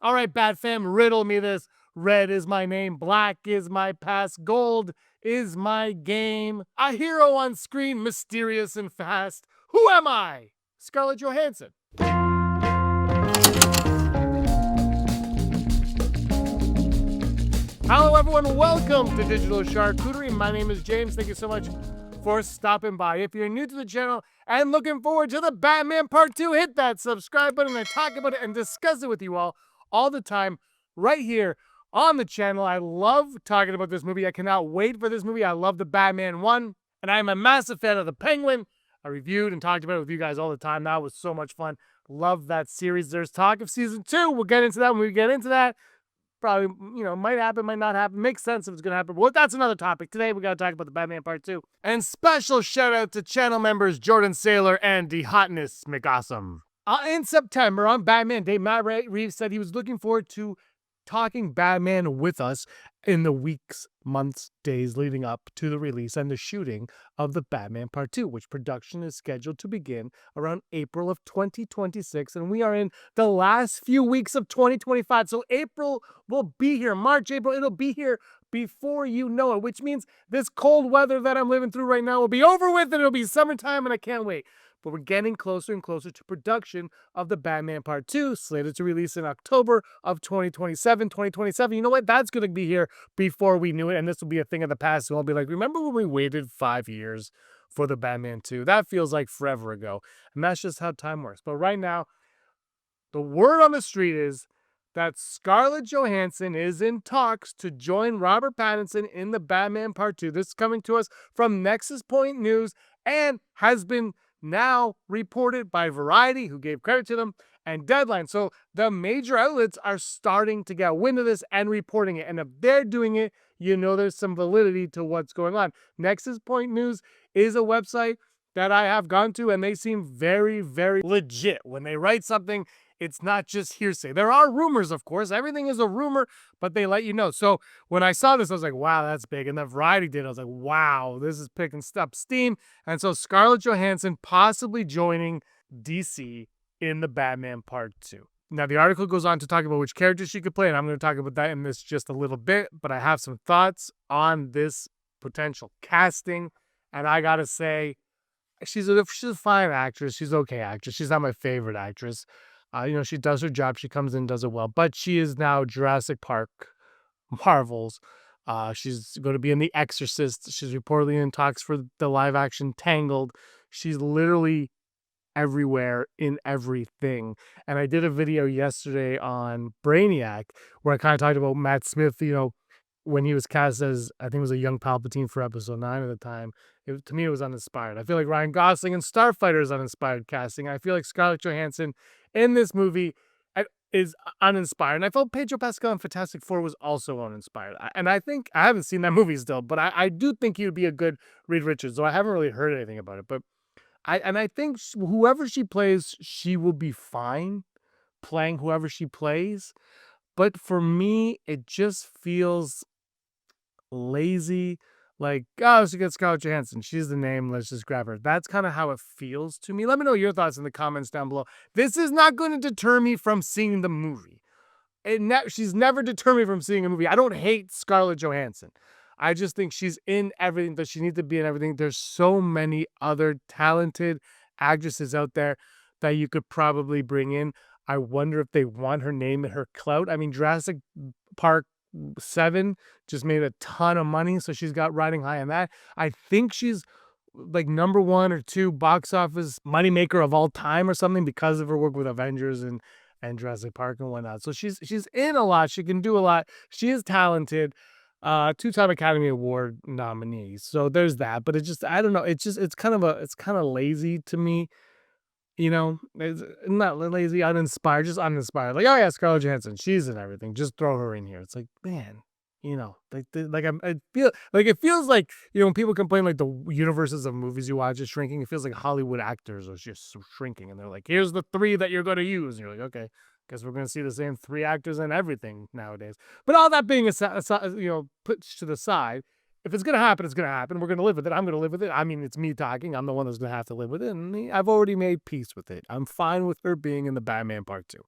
All right, Bat fam, riddle me this. Red is my name, black is my past, gold is my game. A hero on screen, mysterious and fast. Who am I? Scarlett Johansson. Hello, everyone. Welcome to Digital Charcuterie. My name is James. Thank you so much for stopping by. If you're new to the channel and looking forward to the Batman Part 2, hit that subscribe button. I talk about it and discuss it with you all the time right here on the channel. I love talking about this movie. I cannot wait for this movie. I love the Batman 1, and I'm a massive fan of the Penguin. I reviewed and talked about it with you guys all the time. That was so much fun. Love that series. There's talk of season 2. We'll get into that when we get into that. Probably, might happen, might not happen. Makes sense if it's going to happen. But that's another topic. Today, we got to talk about the Batman Part 2. And special shout out to channel members Jordan Saylor and The Hotness McAwesome. In September, on Batman Day, Matt Reeves said he was looking forward to talking Batman with us in the weeks, months, days leading up to the release and the shooting of the Batman Part 2, which production is scheduled to begin around April of 2026. And we are in the last few weeks of 2025. So April will be here. March, April, it'll be here before you know it, which means this cold weather that I'm living through right now will be over with and it'll be summertime and I can't wait. But we're getting closer and closer to production of the Batman Part 2, slated to release in October of 2027. 2027, you know what? That's going to be here before we knew it, and this will be a thing of the past. And I'll be like, remember when we waited 5 years for the Batman 2? That feels like forever ago. And that's just how time works. But right now, the word on the street is that Scarlett Johansson is in talks to join Robert Pattinson in the Batman Part 2. This is coming to us from Nexus Point News and has been now reported by Variety, who gave credit to them, and Deadline. So the major outlets are starting to get wind of this and reporting it. And if they're doing it, you know there's some validity to what's going on. Nexus Point News is a website that I have gone to, and they seem very, very legit. When they write something, it's not just hearsay. There are rumors, of course. Everything is a rumor, but they let you know. So when I saw this, I was like, wow, that's big. And then Variety did. I was like, wow, this is picking up steam. And so Scarlett Johansson possibly joining DC in the Batman Part 2. Now, the article goes on to talk about which characters she could play, and I'm going to talk about that in this just a little bit, but I have some thoughts on this potential casting, and I got to say, she's a fine actress. She's an okay actress. She's not my favorite actress. She does her job. She comes in, does it well. But she is now Jurassic Park, Marvels. She's going to be in The Exorcist. She's reportedly in talks for the live-action Tangled. She's literally everywhere in everything. And I did a video yesterday on Brainiac where I kind of talked about Matt Smith, when he was cast as, I think it was a young Palpatine for episode 9 at the time. To me, it was uninspired. I feel like Ryan Gosling in Starfighter is uninspired casting. I feel like Scarlett Johansson in this movie is uninspired. And I felt Pedro Pascal in Fantastic Four was also uninspired. And I think, I haven't seen that movie still, but I do think he would be a good Reed Richards, though I haven't really heard anything about it. But I think whoever she plays, she will be fine playing whoever she plays. But for me, it just feels lazy. Like, oh, she gets Scarlett Johansson. She's the name. Let's just grab her. That's kind of how it feels to me. Let me know your thoughts in the comments down below. This is not going to deter me from seeing the movie. She's never deterred me from seeing a movie. I don't hate Scarlett Johansson. I just think she's in everything that she needs to be in everything. There's so many other talented actresses out there that you could probably bring in. I wonder if they want her name and her clout. I mean, Jurassic Park 7 just made a ton of money, so she's got riding high on that. I think she's like number 1 or 2 box office moneymaker of all time or something because of her work with Avengers and Jurassic Park and whatnot. So she's in a lot. She can do a lot. She is talented. 2-time Academy Award nominee. So there's that. But it's just, I don't know. It's kind of lazy to me. It's not lazy, uninspired, just uninspired. Like, oh yeah, Scarlett Johansson, she's in everything. Just throw her in here. It's like, man, it feels like, when people complain like the universes of movies you watch is shrinking, it feels like Hollywood actors are just shrinking, and they're like, here's the 3 that you're going to use, and you're like, okay, guess we're going to see the same 3 actors in everything nowadays. But all that being put to the side, if it's going to happen, it's going to happen. We're going to live with it. I'm going to live with it. I mean, it's me talking. I'm the one that's going to have to live with it. And I've already made peace with it. I'm fine with her being in the Batman Part 2.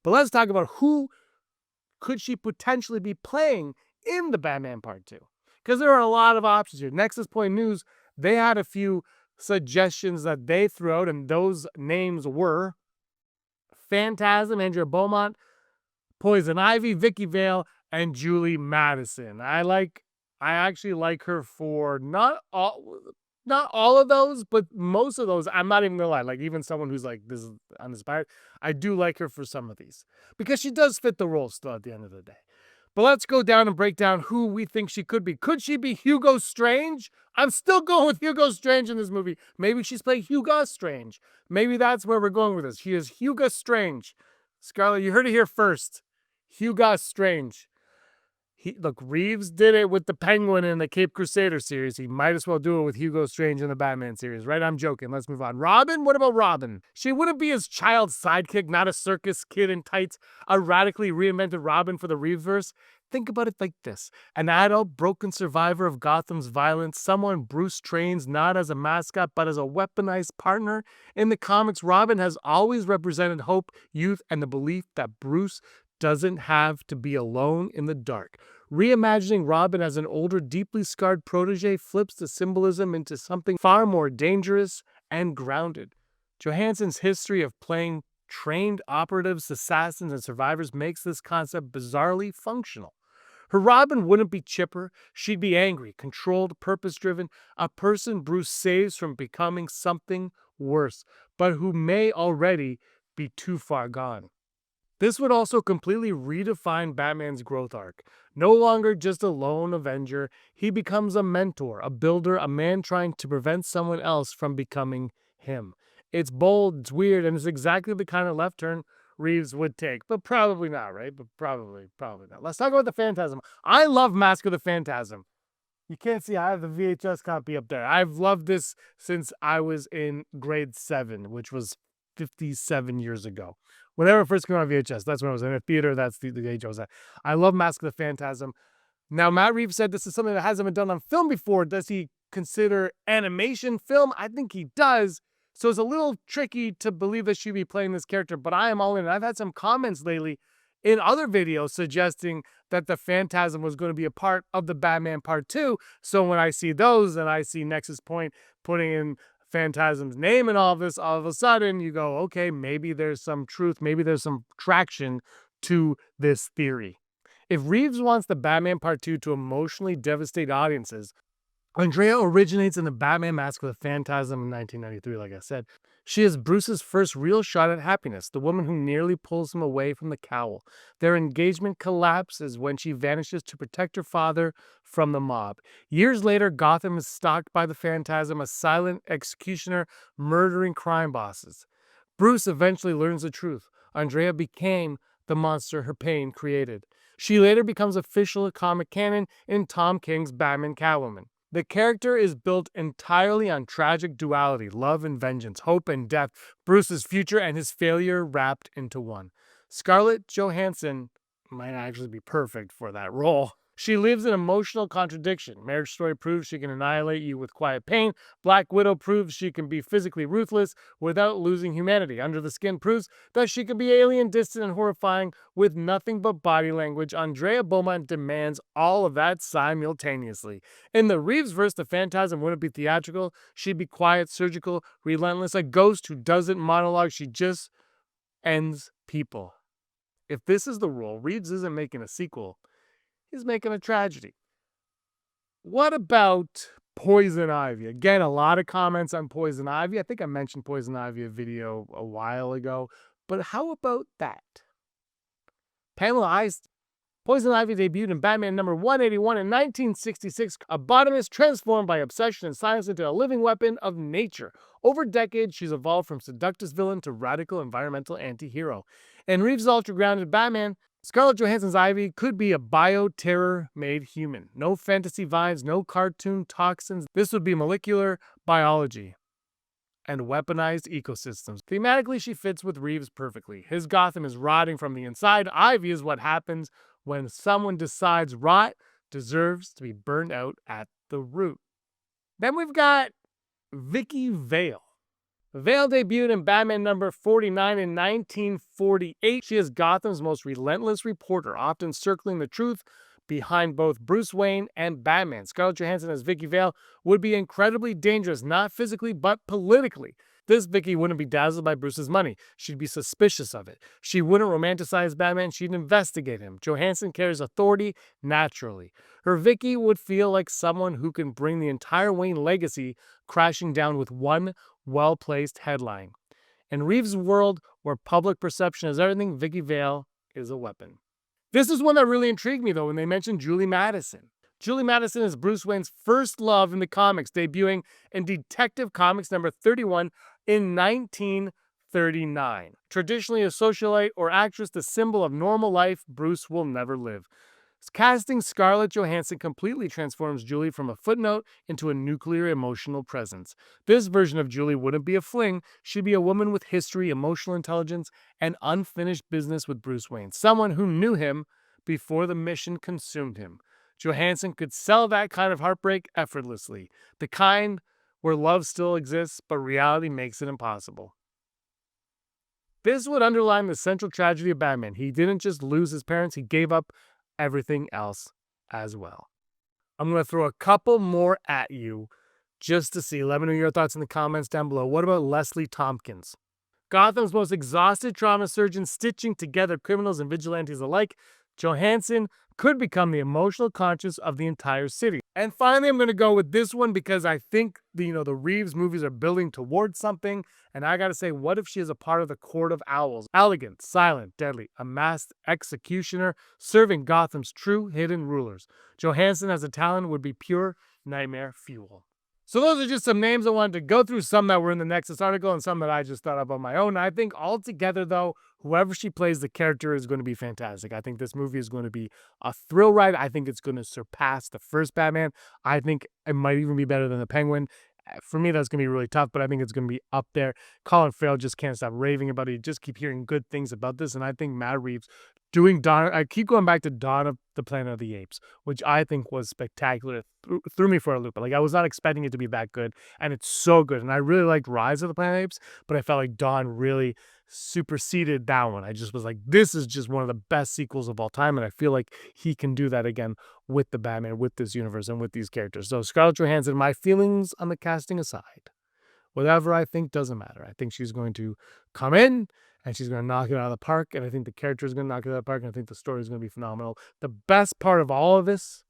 But let's talk about who could she potentially be playing in the Batman Part 2? Because there are a lot of options here. Nexus Point News, they had a few suggestions that they threw out, and those names were Phantasm, Andrea Beaumont, Poison Ivy, Vicky Vale, and Julie Madison. I actually like her for not all of those, but most of those. I'm not even gonna lie. Like, even someone who's like, this is uninspired, I do like her for some of these because she does fit the role still at the end of the day. But let's go down and break down who we think she could be. Could she be Hugo Strange? I'm still going with Hugo Strange in this movie. Maybe she's playing Hugo Strange. Maybe that's where we're going with this. She is Hugo Strange. Scarlett, you heard it here first. Hugo Strange. Look, Reeves did it with the Penguin in the Cape Crusader series. He might as well do it with Hugo Strange in the Batman series, right? I'm joking. Let's move on. Robin? What about Robin? She wouldn't be his child sidekick, not a circus kid in tights, a radically reinvented Robin for the Reeveverse. Think about it like this. An adult, broken survivor of Gotham's violence, someone Bruce trains not as a mascot, but as a weaponized partner. In the comics, Robin has always represented hope, youth, and the belief that Bruce doesn't have to be alone in the dark. Reimagining Robin as an older, deeply scarred protege flips the symbolism into something far more dangerous and grounded. Johansson's history of playing trained operatives, assassins, and survivors makes this concept bizarrely functional. Her Robin wouldn't be chipper, she'd be angry, controlled, purpose-driven, a person Bruce saves from becoming something worse, but who may already be too far gone. This would also completely redefine Batman's growth arc. No longer just a lone Avenger, he becomes a mentor, a builder, a man trying to prevent someone else from becoming him. It's bold, it's weird, and it's exactly the kind of left turn Reeves would take. But probably not, right? But probably not. Let's talk about the Phantasm. I love Mask of the Phantasm. You can't see, I have the VHS copy up there. I've loved this since I was in grade 7, which was 57 years ago. Whenever it first came out on VHS, that's when I was in a theater. That's the age I was at. I love Mask of the Phantasm. Now, Matt Reeves said this is something that hasn't been done on film before. Does he consider animation film? I think he does. So it's a little tricky to believe that she'd be playing this character, but I am all in. I've had some comments lately in other videos suggesting that the Phantasm was going to be a part of the Batman Part 2. So when I see those and I see Nexus Point putting in Phantasm's name and all this, all of a sudden you go, okay, maybe there's some truth, maybe there's some traction to this theory. If Reeves wants the Batman Part 2 to emotionally devastate audiences, Andrea originates in the Batman Mask of the Phantasm in 1993, like I said. She is Bruce's first real shot at happiness, the woman who nearly pulls him away from the cowl. Their engagement collapses when she vanishes to protect her father from the mob. Years later, Gotham is stalked by the Phantasm, a silent executioner murdering crime bosses. Bruce eventually learns the truth. Andrea became the monster her pain created. She later becomes official comic canon in Tom King's Batman Catwoman. The character is built entirely on tragic duality, love and vengeance, hope and death, Bruce's future and his failure wrapped into one. Scarlett Johansson might actually be perfect for that role. She lives an emotional contradiction. Marriage Story proves she can annihilate you with quiet pain. Black Widow proves she can be physically ruthless without losing humanity. Under the Skin proves that she can be alien, distant, and horrifying with nothing but body language. Andrea Beaumont demands all of that simultaneously. In the Reevesverse, the Phantasm wouldn't be theatrical. She'd be quiet, surgical, relentless, a ghost who doesn't monologue. She just ends people. If this is the role, Reeves isn't making a sequel. He's making a tragedy. What about Poison Ivy? Again, a lot of comments on Poison Ivy. I think I mentioned Poison Ivy a video a while ago. But how about that? Pamela Ice. Poison Ivy debuted in Batman number 181 in 1966. A botanist transformed by obsession and science into a living weapon of nature. Over decades, she's evolved from seductress villain to radical environmental anti-hero. In Reeves' ultra-grounded Batman, Scarlett Johansson's Ivy could be a bio-terror made human. No fantasy vines, no cartoon toxins. This would be molecular biology and weaponized ecosystems. Thematically, she fits with Reeves perfectly. His Gotham is rotting from the inside. Ivy is what happens when someone decides rot deserves to be burned out at the root. Then we've got Vicky Vale. Vale debuted in Batman number 49 in 1948. She is Gotham's most relentless reporter, often circling the truth behind both Bruce Wayne and Batman. Scarlett Johansson as Vicky Vale would be incredibly dangerous, not physically, but politically. This Vicky wouldn't be dazzled by Bruce's money. She'd be suspicious of it. She wouldn't romanticize Batman, she'd investigate him. Johansson carries authority naturally. Her Vicky would feel like someone who can bring the entire Wayne legacy crashing down with one well-placed headline. In Reeves' world, where public perception is everything, Vicky Vale is a weapon. This is one that really intrigued me, though, when they mentioned Julie Madison. Julie Madison is Bruce Wayne's first love in the comics, debuting in Detective Comics number 31 in 1939. Traditionally a socialite or actress, the symbol of normal life, Bruce will never live. Casting Scarlett Johansson completely transforms Julie from a footnote into a nuclear emotional presence. This version of Julie wouldn't be a fling, she'd be a woman with history, emotional intelligence, and unfinished business with Bruce Wayne, someone who knew him before the mission consumed him. Johansson could sell that kind of heartbreak effortlessly, the kind where love still exists, but reality makes it impossible. This would underline the central tragedy of Batman. He didn't just lose his parents, he gave up everything else as well. I'm going to throw a couple more at you just to see. Let me know your thoughts in the comments down below. What about Leslie Tompkins? Gotham's most exhausted trauma surgeon stitching together criminals and vigilantes alike, Johansson could become the emotional conscience of the entire city. And finally, I'm going to go with this one because I think the Reeves movies are building towards something. And I got to say, what if she is a part of the Court of Owls? Elegant, silent, deadly, a masked executioner serving Gotham's true hidden rulers. Johansson as a talent would be pure nightmare fuel. So those are just some names I wanted to go through, some that were in the Nexus article and some that I just thought up on my own. I think altogether, though, whoever she plays, the character is going to be fantastic. I think this movie is going to be a thrill ride. I think it's going to surpass the first Batman. I think it might even be better than the Penguin. For me, that's going to be really tough, but I think it's going to be up there. Colin Farrell just can't stop raving about it. You just keep hearing good things about this, and I think Matt Reeves doing Dawn, I keep going back to Dawn of the Planet of the Apes, which I think was spectacular. Threw me for a loop. Like, I was not expecting it to be that good, and it's so good. And I really liked Rise of the Planet of the Apes, but I felt like Dawn really superseded that one. I just was like, this is just one of the best sequels of all time, and I feel like he can do that again with the Batman, with this universe, and with these characters. So Scarlett Johansson, my feelings on the casting aside, whatever I think doesn't matter. I think she's going to come in and she's going to knock it out of the park. And I think the character is going to knock it out of the park. And I think the story is going to be phenomenal. The best part of all of this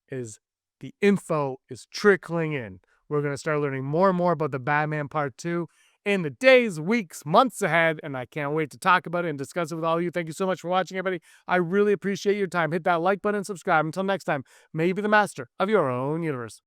is the info is trickling in. We're going to start learning more and more about the Batman Part 2 in the days, weeks, months ahead. And I can't wait to talk about it and discuss it with all of you. Thank you so much for watching, everybody. I really appreciate your time. Hit that like button and subscribe. Until next time, may you be the master of your own universe.